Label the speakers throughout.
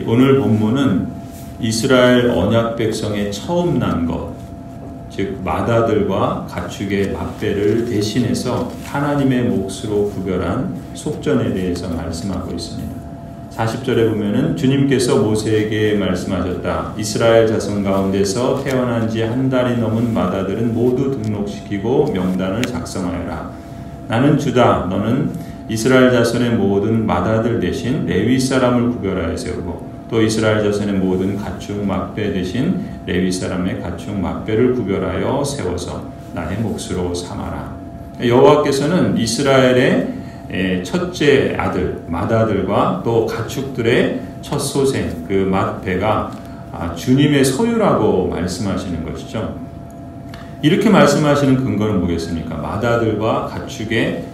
Speaker 1: 오늘 본문은 이스라엘 언약 백성의 처음 난 것, 즉 맏아들과 가축의 맏배를 대신해서 하나님의 몫으로 구별한 속전에 대해서 말씀하고 있습니다. 40절에 보면은 주님께서 모세에게 말씀하셨다. 이스라엘 자손 가운데서 태어난 지 한 달이 넘은 맏아들은 모두 등록시키고 명단을 작성하여라. 나는 주다. 너는 이스라엘 자손의 모든 맏아들 대신 레위 사람을 구별하여 세우고 또 이스라엘 자손의 모든 가축 맏배 대신 레위 사람의 가축 맏배를 구별하여 세워서 나의 몫으로 삼아라. 여호와께서는 이스라엘의 첫째 아들, 맏아들과 또 가축들의 첫 소생, 그 맏배가 주님의 소유라고 말씀하시는 것이죠. 이렇게 말씀하시는 근거는 뭐겠습니까? 맏아들과 가축의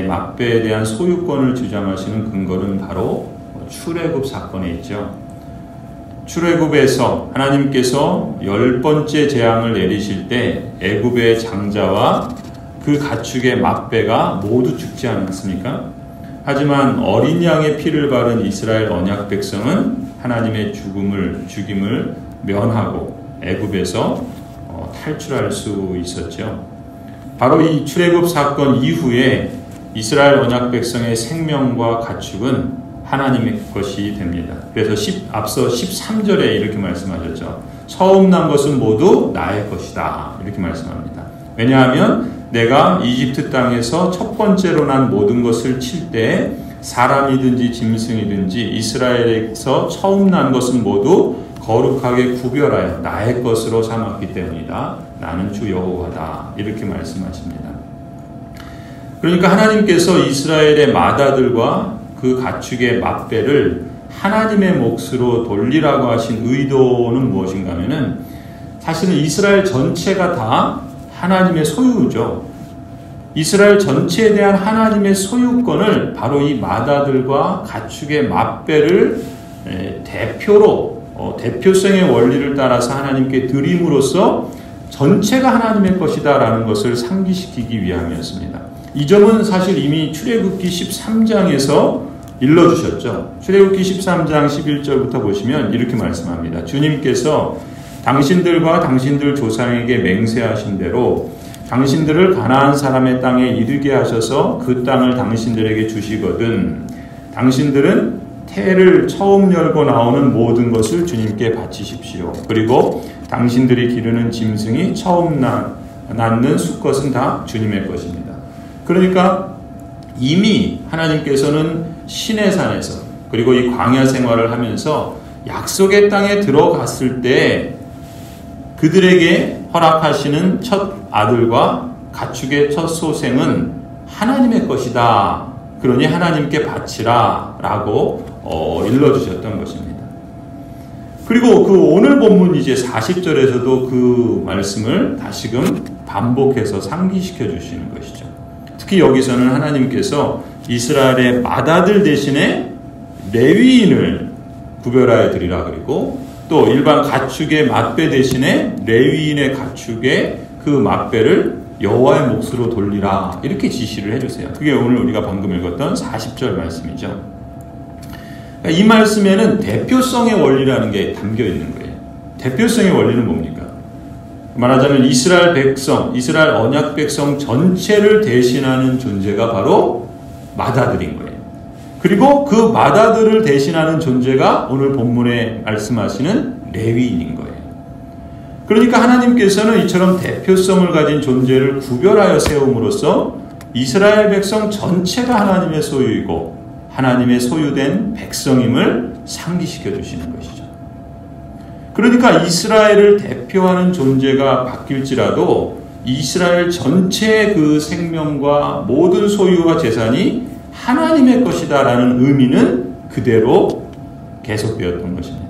Speaker 1: 맏배에 대한 소유권을 주장하시는 근거는 바로 출애굽 사건에 있죠. 출애굽에서 하나님께서 10번째 재앙을 내리실 때 애굽의 장자와 그 가축의 맏배가 모두 죽지 않았습니까? 하지만 어린 양의 피를 바른 이스라엘 언약 백성은 하나님의 죽임을 면하고 애굽에서 탈출할 수 있었죠. 바로 이 출애굽 사건 이후에 이스라엘 언약 백성의 생명과 가축은 하나님의 것이 됩니다. 그래서 앞서 13절에 이렇게 말씀하셨죠. 처음 난 것은 모두 나의 것이다. 이렇게 말씀합니다. 왜냐하면 내가 이집트 땅에서 첫 번째로 난 모든 것을 칠 때 사람이든지 짐승이든지 이스라엘에서 처음 난 것은 모두 거룩하게 구별하여 나의 것으로 삼았기 때문이다. 나는 주 여호와다. 이렇게 말씀하십니다. 그러니까 하나님께서 이스라엘의 맏아들과 그 가축의 맏배를 하나님의 몫으로 돌리라고 하신 의도는 무엇인가 하면은 사실은 이스라엘 전체가 다 하나님의 소유죠. 이스라엘 전체에 대한 하나님의 소유권을 바로 이 맏아들과 가축의 맏배를 대표로 대표성의 원리를 따라서 하나님께 드림으로써 전체가 하나님의 것이다라는 것을 상기시키기 위함이었습니다. 이 점은 사실 이미 출애굽기 13장에서 일러주셨죠. 출애굽기 13장 11절부터 보시면 이렇게 말씀합니다. 주님께서 당신들과 당신들 조상에게 맹세하신 대로 당신들을 가나안 사람의 땅에 이르게 하셔서 그 땅을 당신들에게 주시거든 당신들은 태를 처음 열고 나오는 모든 것을 주님께 바치십시오. 그리고 당신들이 기르는 짐승이 처음 낳는 수컷은 다 주님의 것입니다. 그러니까 이미 하나님께서는 시내산에서 그리고 이 광야 생활을 하면서 약속의 땅에 들어갔을 때 그들에게 허락하시는 첫 아들과 가축의 첫 소생은 하나님의 것이다. 그러니 하나님께 바치라 라고 일러주셨던 것입니다. 그리고 그 오늘 본문 이제 40절에서도 그 말씀을 다시금 반복해서 상기시켜 주시는 것이죠. 특히 여기서는 하나님께서 이스라엘의 맏아들 대신에 레위인을 구별하여 드리라 그리고 또 일반 가축의 맏배 대신에 레위인의 가축의 그 맏배를 여호와의 몫으로 돌리라 이렇게 지시를 해주세요. 그게 오늘 우리가 방금 읽었던 40절 말씀이죠. 이 말씀에는 대표성의 원리라는 게 담겨 있는 거예요. 대표성의 원리는 뭡니까? 말하자면 이스라엘 백성, 이스라엘 언약 백성 전체를 대신하는 존재가 바로 맏아들인 거예요. 그리고 그 맏아들을 대신하는 존재가 오늘 본문에 말씀하시는 레위인인 거예요. 그러니까 하나님께서는 이처럼 대표성을 가진 존재를 구별하여 세움으로써 이스라엘 백성 전체가 하나님의 소유이고 하나님의 소유된 백성임을 상기시켜 주시는 것이죠. 그러니까 이스라엘을 대표하는 존재가 바뀔지라도 이스라엘 전체의 그 생명과 모든 소유와 재산이 하나님의 것이다라는 의미는 그대로 계속되었던 것입니다.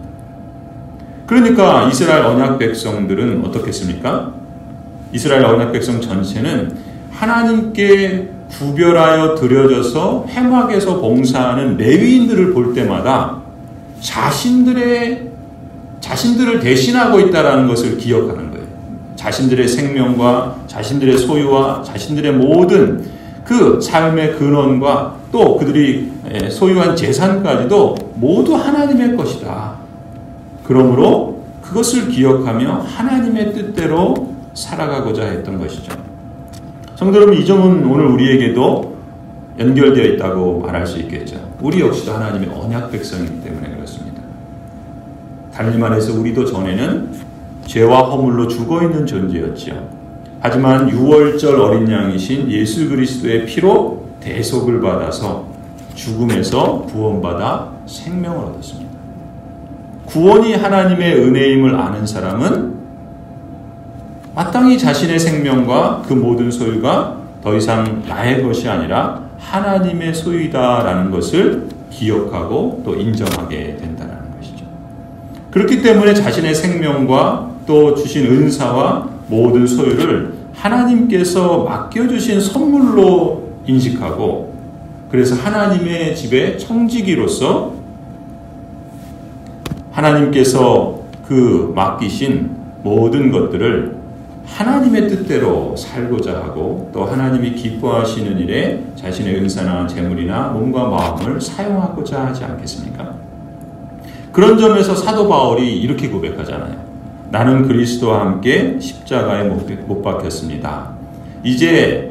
Speaker 1: 그러니까 이스라엘 언약 백성들은 어떻겠습니까? 이스라엘 언약 백성 전체는 하나님께 구별하여 드려져서 회막에서 봉사하는 레위인들을 볼 때마다 자신들을 대신하고 있다는 것을 기억하는 거예요. 자신들의 생명과 자신들의 소유와 자신들의 모든 그 삶의 근원과 또 그들이 소유한 재산까지도 모두 하나님의 것이다. 그러므로 그것을 기억하며 하나님의 뜻대로 살아가고자 했던 것이죠. 성도 여러분, 이 점은 오늘 우리에게도 연결되어 있다고 말할 수 있겠죠. 우리 역시도 하나님의 언약 백성이기 때문에 그렇습니다. 달리 말해서 우리도 전에는 죄와 허물로 죽어있는 존재였지요. 하지만 6월절 어린 양이신 예수 그리스도의 피로 대속을 받아서 죽음에서 구원받아 생명을 얻었습니다. 구원이 하나님의 은혜임을 아는 사람은 마땅히 자신의 생명과 그 모든 소유가 더 이상 나의 것이 아니라 하나님의 소유이다라는 것을 기억하고 또 인정하게 된다는 것이죠. 그렇기 때문에 자신의 생명과 또 주신 은사와 모든 소유를 하나님께서 맡겨주신 선물로 인식하고, 그래서 하나님의 집의 청지기로서 하나님께서 그 맡기신 모든 것들을 하나님의 뜻대로 살고자 하고, 또 하나님이 기뻐하시는 일에 자신의 은사나 재물이나 몸과 마음을 사용하고자 하지 않겠습니까? 그런 점에서 사도 바울이 이렇게 고백하잖아요. 나는 그리스도와 함께 십자가에 못 박혔습니다. 이제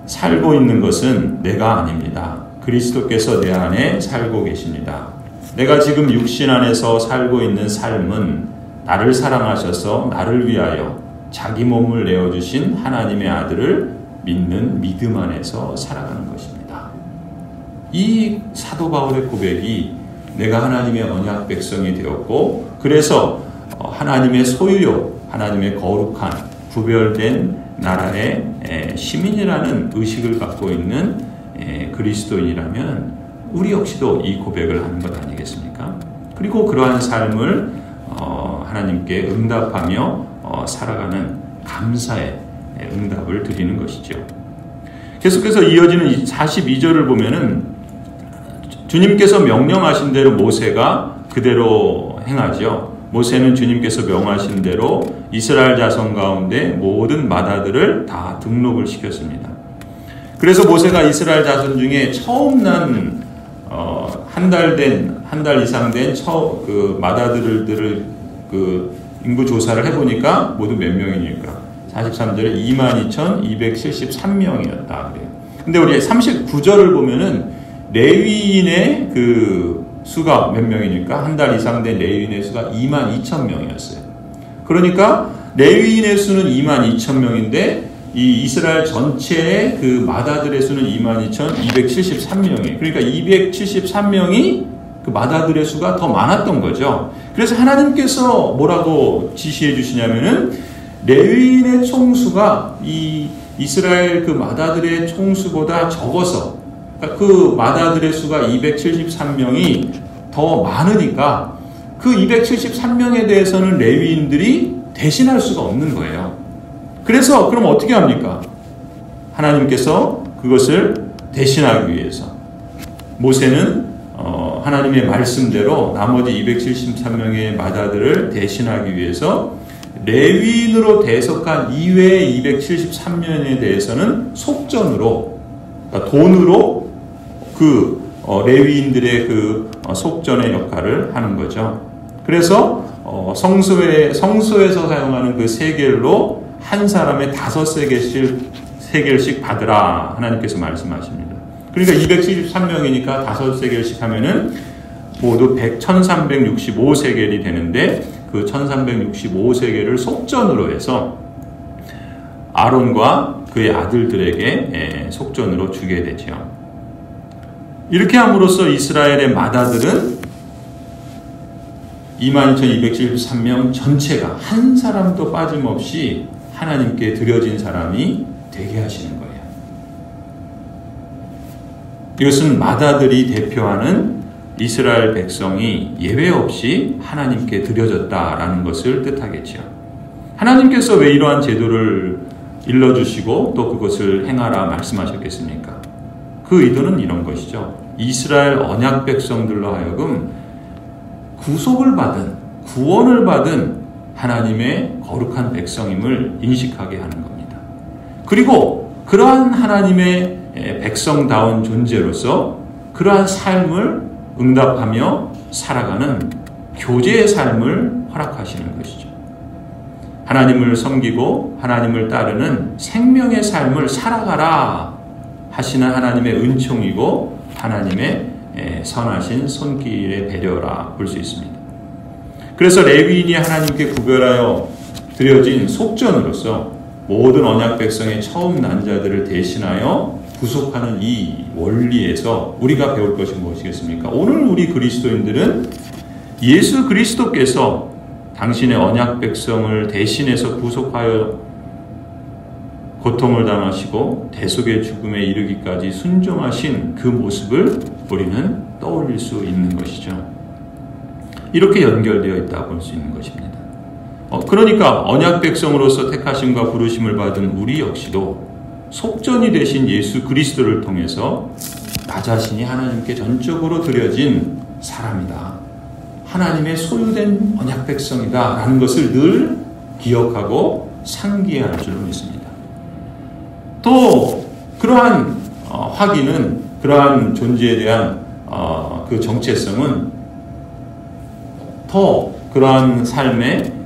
Speaker 1: 살고 있는 것은 내가 아닙니다. 그리스도께서 내 안에 살고 계십니다. 내가 지금 육신 안에서 살고 있는 삶은 나를 사랑하셔서 나를 위하여 자기 몸을 내어주신 하나님의 아들을 믿는 믿음 안에서 살아가는 것입니다. 이 사도 바울의 고백이 내가 하나님의 언약 백성이 되었고, 그래서 하나님의 소유요, 하나님의 거룩한 구별된 나라의 시민이라는 의식을 갖고 있는 그리스도인이라면 우리 역시도 이 고백을 하는 것 아니겠습니까? 그리고 그러한 삶을 하나님께 응답하며 살아가는 감사의 응답을 드리는 것이죠. 계속해서 이어지는 42절을 보면은 주님께서 명령하신 대로 모세가 그대로 행하죠. 모세는 주님께서 명하신 대로 이스라엘 자손 가운데 모든 마다들을 다 등록을 시켰습니다. 그래서 모세가 이스라엘 자손 중에 처음 난 한 달 이상 된 그 마다들을 그 인구 조사를 해보니까 모두 몇 명이니까 43절에 22,273명이었다 그래요. 근데 우리 39절을 보면은 레위인의 그 수가 몇 명이니까 한 달 이상 된 레위인의 수가 22,000명이었어요. 그러니까 레위인의 수는 22,000명인데 이 이스라엘 전체의 그 마다들의 수는 22,273명이에요. 그러니까 273명이 그 마다들의 수가 더 많았던 거죠. 그래서 하나님께서 뭐라고 지시해 주시냐면은 레위인의 총수가 이 이스라엘 그 마다들의 총수보다 적어서, 그러니까 그 마다들의 수가 273명이 더 많으니까 그 273명에 대해서는 레위인들이 대신할 수가 없는 거예요. 그래서 그럼 어떻게 합니까? 하나님께서 그것을 대신하기 위해서 모세는 하나님의 말씀대로 나머지 273명의 마다들을 대신하기 위해서 레위인으로 대속한 이외의 273명에 대해서는 속전으로, 그러니까 돈으로 그 레위인들의 그 속전의 역할을 하는 거죠. 그래서 성소에서 사용하는 그 세겔로 한 사람의 5세겔씩 받으라 하나님께서 말씀하십니다. 그러니까 273명이니까 5세겔씩 하면은 모두 1365세겔이 되는데 그 1365세겔을 속전으로 해서 아론과 그의 아들들에게 속전으로 주게 되죠. 이렇게 함으로써 이스라엘의 마다들은 22,273명 전체가 한 사람도 빠짐없이 하나님께 드려진 사람이 되게 하시는 거예요. 이것은 마다들이 대표하는 이스라엘 백성이 예외 없이 하나님께 드려졌다라는 것을 뜻하겠죠. 하나님께서 왜 이러한 제도를 일러주시고 또 그것을 행하라 말씀하셨겠습니까? 그 의도는 이런 것이죠. 이스라엘 언약 백성들로 하여금 구속을 받은, 구원을 받은 하나님의 거룩한 백성임을 인식하게 하는 겁니다. 그리고 그러한 하나님의 백성다운 존재로서 그러한 삶을 응답하며 살아가는 교제의 삶을 허락하시는 것이죠. 하나님을 섬기고 하나님을 따르는 생명의 삶을 살아가라 하시는 하나님의 은총이고 하나님의 선하신 손길의 배려라 볼 수 있습니다. 그래서 레위인이 하나님께 구별하여 드려진 속전으로서 모든 언약 백성의 처음 난 자들을 대신하여 구속하는 이 원리에서 우리가 배울 것이 무엇이겠습니까? 오늘 우리 그리스도인들은 예수 그리스도께서 당신의 언약 백성을 대신해서 구속하여 고통을 당하시고 대속의 죽음에 이르기까지 순종하신 그 모습을 우리는 떠올릴 수 있는 것이죠. 이렇게 연결되어 있다고 볼 수 있는 것입니다. 그러니까 언약 백성으로서 택하심과 부르심을 받은 우리 역시도 속전이 되신 예수 그리스도를 통해서 나 자신이 하나님께 전적으로 드려진 사람이다. 하나님의 소유된 언약 백성이다 라는 것을 늘 기억하고 상기해야 할 줄로 믿습니다. 또 그러한 확인은 그러한 존재에 대한 그 정체성은 더 그러한 삶의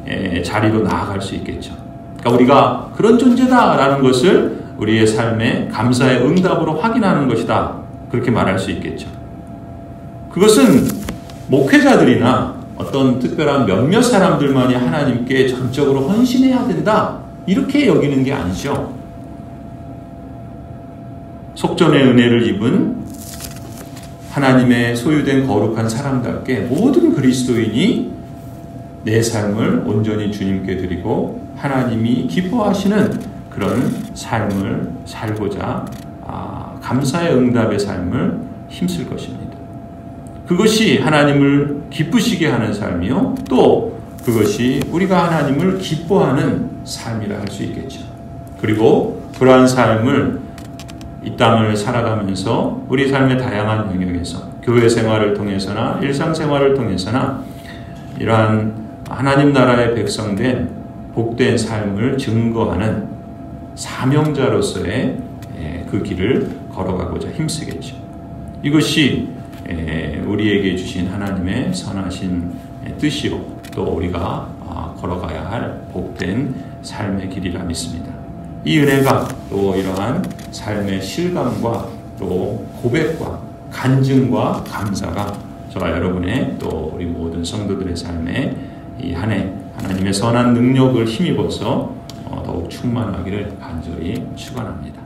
Speaker 1: 자리로 나아갈 수 있겠죠. 그러니까 우리가 그런 존재다라는 것을 우리의 삶의 감사의 응답으로 확인하는 것이다. 그렇게 말할 수 있겠죠. 그것은 목회자들이나 어떤 특별한 몇몇 사람들만이 하나님께 전적으로 헌신해야 된다. 이렇게 여기는 게 아니죠. 속전의 은혜를 입은 하나님의 소유된 거룩한 사람답게 모든 그리스도인이 내 삶을 온전히 주님께 드리고 하나님이 기뻐하시는 그런 삶을 살고자 감사의 응답의 삶을 힘쓸 것입니다. 그것이 하나님을 기쁘시게 하는 삶이요. 또 그것이 우리가 하나님을 기뻐하는 삶이라 할 수 있겠죠. 그리고 그러한 삶을 이 땅을 살아가면서 우리 삶의 다양한 영역에서 교회 생활을 통해서나 일상생활을 통해서나 이러한 하나님 나라의 백성된 복된 삶을 증거하는 사명자로서의 그 길을 걸어가고자 힘쓰겠죠. 이것이 우리에게 주신 하나님의 선하신 뜻이요 또 우리가 걸어가야 할 복된 삶의 길이라 믿습니다. 이 은혜가 또 이러한 삶의 실감과 또 고백과 간증과 감사가 저와 여러분의 또 우리 모든 성도들의 삶에 이 한 해 하나님의 선한 능력을 힘입어서 더욱 충만하기를 간절히 축원합니다.